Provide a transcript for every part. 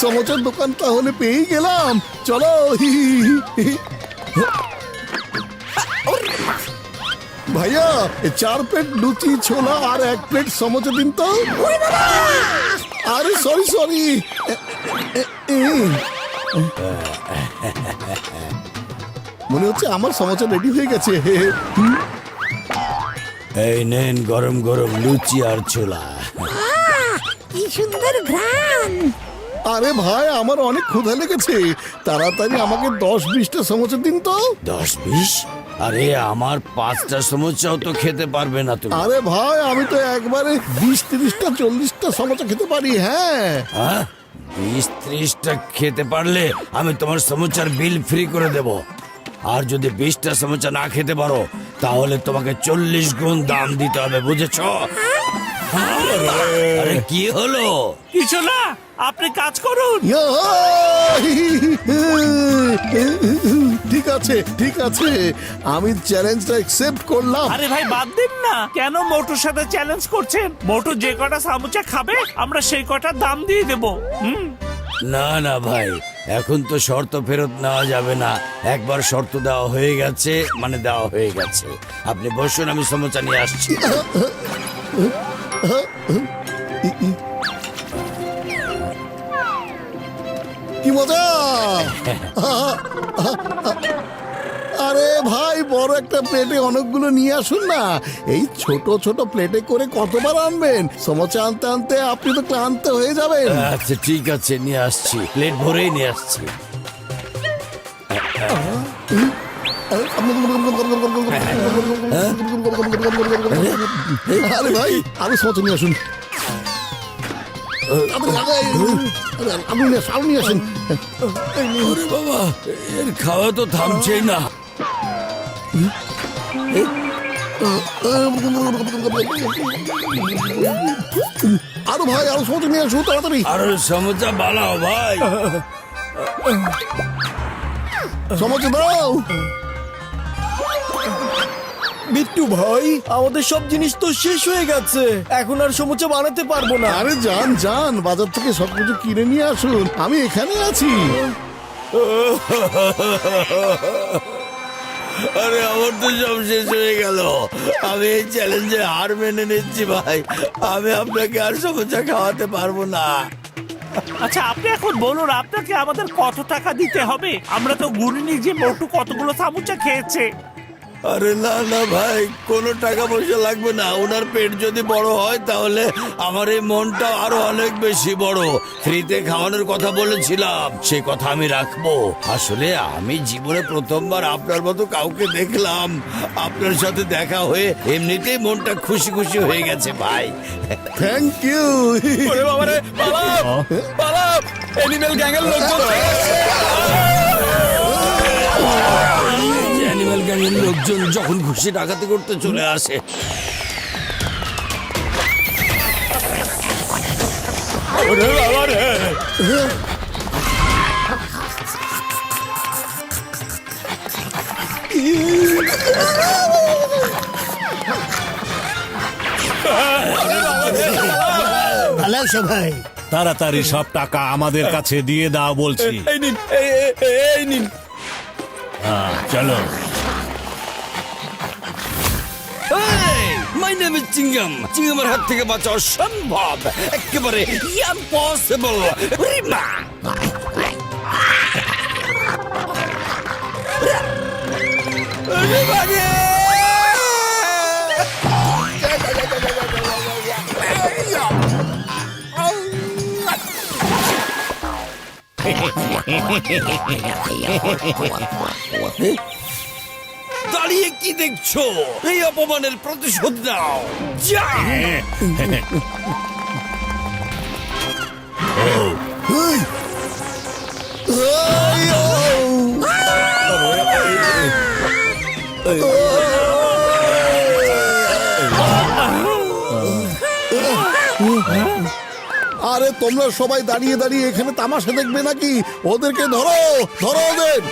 সমোচার দোকান তাহলে পেয়ে গেলাম। চলো। ভাইয়া 4 প্লেট লুচি ছোলা আর 1 প্লেট সমোচা দিন তো। আরে সরি। মনে হচ্ছে আমার সমোচা রেডি হয়ে গেছে। এই নেন গরম গরম লুচি আর ছোলা। কি সুন্দর ঘ্রাণ। আরে ভাই, আমার অনেক ক্ষুধা লেগেছে, তাড়াতাড়ি আমাকে 10-20টা সমোচা দিন তো। 10-20? আরে আমার 5টা সমোসাও তো খেতে পারবে না তুমি। আরে ভাই, আমি তো একবারে 20-30টা 40টা সমোসা খেতে পারি। হ্যাঁ, 20-30টা খেতে পারলে আমি তোমার সমোসার বিল ফ্রি করে দেব। আর যদি 20টা সমোসা না খেতে পারো তাহলে তোমাকে 40 গুণ দাম দিতে হবে, বুঝেছো? আরে কি হলো? কিছু না, আপনি কাজ করুন। ঠিক আছে, আমি চ্যালেঞ্জটা অ্যাকসেপ্ট করলাম। আরে ভাই বাদ দিন না, কেন মোটুর সাথে চ্যালেঞ্জ করছেন? মোটু যে কটা সামুচা খাবে আমরা সেই কটার দাম দিয়ে দেবো। না না ভাই, এখন তো শর্ত ফেরত নেওয়া যাবে না। একবার শর্ত দেওয়া হয়ে গেছে মানে দেওয়া হয়ে গেছে। আপনি বসুন, আমি সমোসা নিয়ে আসছি। কি মজা! আরে ভাই, বড় একটা প্লেটে অনেকগুলো নিয়ে আসুন না। এই ছোট ছোট প্লেটে করে কতবার আনবেন? সমোসা আনতে আনতে আপনি তো ক্লান্ত হয়ে যাবেন। আচ্ছা ঠিক আছে, নিয়ে আসছি, প্লেট ভরেই নিয়ে আসছি। আরে ভাই, আরো সমোসা নিয়ে আসুন। আপনি নিয়ে আসুন। ওরে বাবা, এর খাওয়া তো থামছেই না। আরো ভাই, আরো সমোসা নিয়ে আসুন তাড়াতাড়ি। আর সমোসা বানাও ভাই। সমোসা দাও। বিট্টু ভাই, আমাদের সব জিনিস তো শেষ হয়ে গেছে, এখন আর সমুচা বানাতে পারবো না। আরে যান, বাজার থেকে সবকিছু কিনে নিয়ে আসুন, আমি এখানে আছি। আরে আমার তো সব শেষ হয়ে গেল। আমি এই চ্যালেঞ্জে হার মেনে নিচ্ছি ভাই। আমি আপনাকে আর সমোসা খাওয়াতে পারবো না। আচ্ছা আপনি এখন বলুন, আপনাকে আমাদের কত টাকা দিতে হবে? আমরা তো গুনিনি যে মোটু কতগুলো সামুচা খেয়েছে। আরে না না ভাই, কোনো টাকা পয়সা লাগবে না। ওনার পেট যদি বড় হয় তাহলে আমার এই মনটা আরো অনেক বেশি বড়। ফ্রিতে খাওয়ানোর কথা বলেছিলাম, সেই কথা আমি রাখবো। আসলে আমি জীবনে প্রথমবার আপনার মতো কাউকে দেখলাম। আপনার সাথে দেখা হয়ে এমনিতেই মনটা খুশি খুশি হয়ে গেছে ভাই। Thank you. ওরে বাবা রে, পালাও, অ্যানিমেল গ্যাংয়ের লোকজন। অ্যানিমাল গ্যাংয়ের লোকজন যখন খুশি ডাকাতি করতে চলে আসে। ওরে বাবা রে। ভালো সবাই, তাড়াতাড়ি সব টাকা আমাদের কাছে দিয়ে দাও বলছি। এই নিন, এই নিন। চলো। My name is চিংগাম। চিংগামের হাত থেকে বাঁচা অসম্ভব, একেবারে ইম্পসিবল। দাঁড়িয়ে কি দেখছো? এই অপমানের প্রতিশোধ নাও। যা। আরে তোমরা সবাই দাঁড়িয়ে দাঁড়িয়ে এখানে তামাশা দেখবে নাকি? ওদেরকে ধরো ওদের।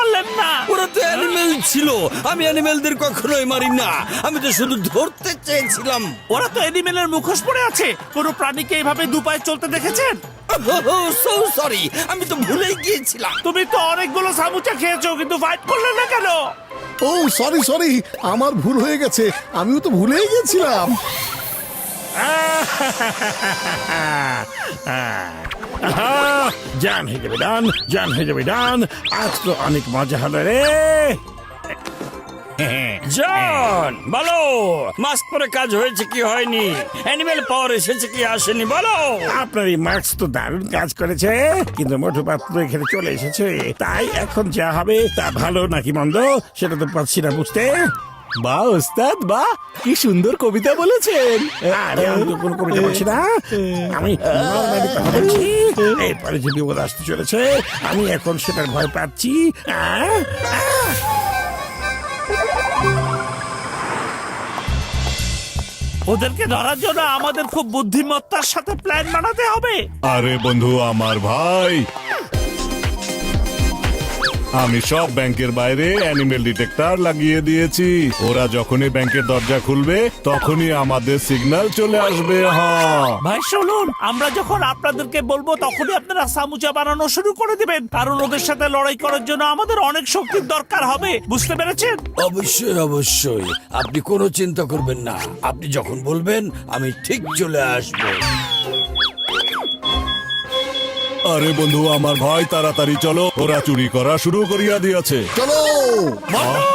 পারলেন না? ওরা তো অ্যানিমেল ছিল, আমি অ্যানিমেলদের কখনোই মারি না, আমি তো শুধু ধরতে চেয়েছিলাম। ওরা তো এনিমেলের মুখোশ পরে আছে। কোন প্রাণীকে এইভাবে দুপায়ে চলতে দেখেছেন? সো সরি, আমি তো ভুলেই গিয়েছিলাম। তুমি তো অনেকগুলো সামুচা খেয়েছো, কিন্তু ফাইট করলে না কেন? ও সরি সরি, আমার ভুল হয়ে গেছে, আমিও তো ভুলেই গেছিলাম। জান হয়ে যাবে ডান, জান হয়ে যাবে ডান। আজ তো অনেক মজা হলো রে। জন বলো, মাস্ক পরে কাজ হয়েছে কি হয়নি? অ্যানিমেল পাওয়ার এসেছে কি আসেনি বলো। আপনার এই মাস্ক তো দারুণ কাজ করেছে, কিন্তু মোটু পাত্র এখানে চলে এসেছে, তাই এখন যা হবে তা ভালো নাকি মন্দ সেটা তো পাচ্ছি না বুঝতে। বাহ ওস্তাদ বাহ, কি সুন্দর কবিতা বলেছেন। আরে আমি তো কোনো কবিতা বলছি না, আমি normally কথা বলছি। এরপরে যে বিপদ আসতে চলেছে, আমি এখন সেটার ভয় পাচ্ছি। ওদেরকে ধরার জন্য আমাদের খুব বুদ্ধিমত্তার সাথে প্ল্যান বানাতে হবে। আরে বন্ধু আমার ভাই, আমি সব ব্যাংকের বাইরে অ্যানিমেল ডিটেক্টর লাগিয়ে দিয়েছি। ওরা যখনই ব্যাংকের দরজা খুলবে তখনই আমাদের সিগন্যাল চলে আসবে। হ্যাঁ ভাই শুনুন, আমরা যখন আপনাদেরকে বলবো তখনই আপনারা সামুচা বানানো শুরু করে দিবেন, কারণ ওদের সাথে লড়াই করার জন্য আমাদের অনেক শক্তির দরকার হবে, বুঝতে পেরেছেন? অবশ্যই অবশ্যই, আপনি কোনো চিন্তা করবেন না, আপনি যখন বলবেন আমি ঠিক চলে আসবো। আরে বন্ধু আমার ভাই, তাড়াতাড়ি চলো, ওরা চুরি করা শুরু করিয়া দিয়েছে। চলো। বটু,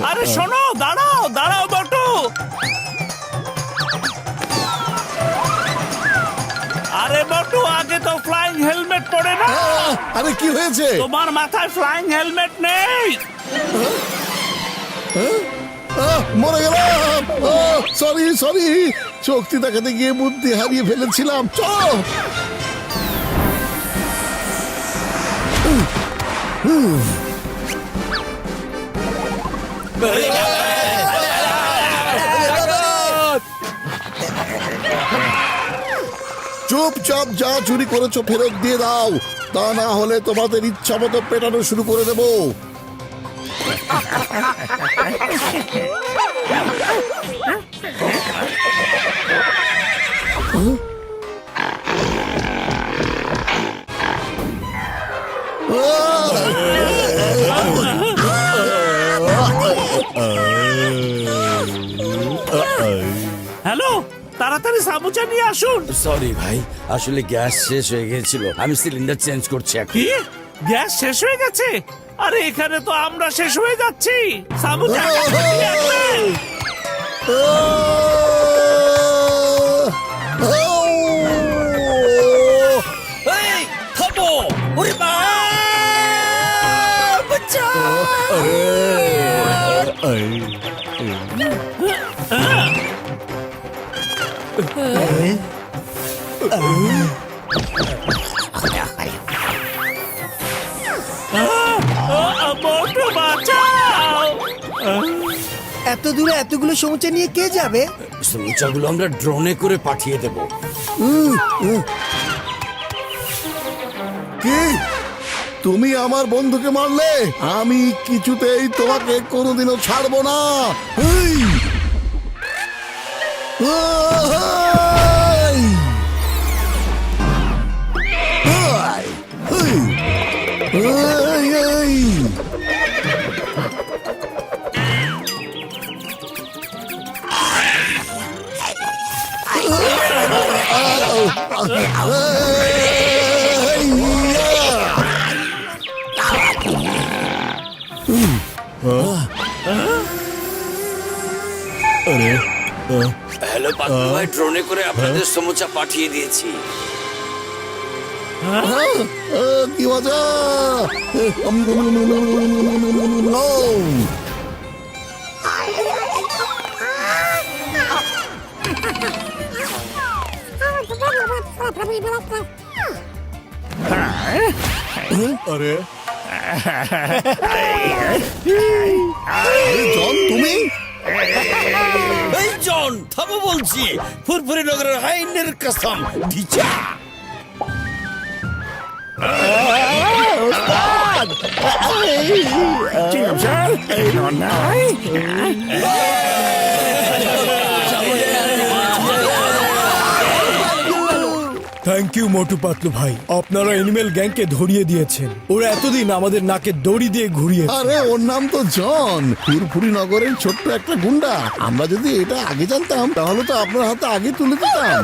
আরে শোনো, দাঁড়াও দাঁড়াও বটু। আরে বটু, আগে তো ফ্লাইং হেলমেট পরে না। আরে কি হয়েছে? তোমার মাথায় ফ্লাইং হেলমেট নেই। মরে গেলাম। সরি সরি, শক্তি দেখাতে গিয়ে বুদ্ধি হারিয়ে ফেলেছিলাম। চলো। চুপচাপ যা চুরি করেছো ফেরত দিয়ে দাও, তা না হলে তোমাদের ইচ্ছা মতো পেটানো শুরু করে দেবো। হ্যালো, তাড়াতাড়ি সামুচা নিয়ে আসুন। সরি ভাই, আসলে গ্যাস শেষ হয়ে গেছিল, আমি সিলিন্ডার চেঞ্জ করছি এখন। কি, গ্যাস শেষ হয়ে গেছে? আরে এখানে তো আমরা শেষ হয়ে যাচ্ছি। সামুচা নিয়ে আসবেন। এই, থামো! ওরে বাচ্চা! বটু বাঁচাও। এত দূরে এতগুলো সমুচা নিয়ে কে যাবে? সমুচাগুলো আমরা ড্রোনে করে পাঠিয়ে দেব। কি, তুমি আমার বন্ধুকে মারলে? আমি কিছুতেই তোমাকে কোনোদিনও ছাড়বো না। এই! এই! এই! এই! এই! হ্যালো পাতলু ভাই, ড্রোনে করে আপনাদের সমুচা পাঠিয়ে দিয়েছি। কি মজা! আরে জন, তুমি? এই জন, থামো বলছি, ফুরফুরি নগরের আইনের কসম ঢিচা। ধন্যবাদ। চিংগাম স্যার এই অন্যায় থ্যাংক ইউ মোটু পাতলু ভাই, আপনারা অ্যানিমেল গ্যাংকে ধরিয়ে দিয়েছেন। ওরা এতদিন আমাদের নাকে দড়ি দিয়ে ঘুরিয়েছে। আরে ওর নাম তো জন, ফুরফুরি নগরের ছোট্ট একটা গুন্ডা। আমরা যদি এটা আগে জানতাম তাহলে তো আপনার হাতে আগে তুলে দিতাম।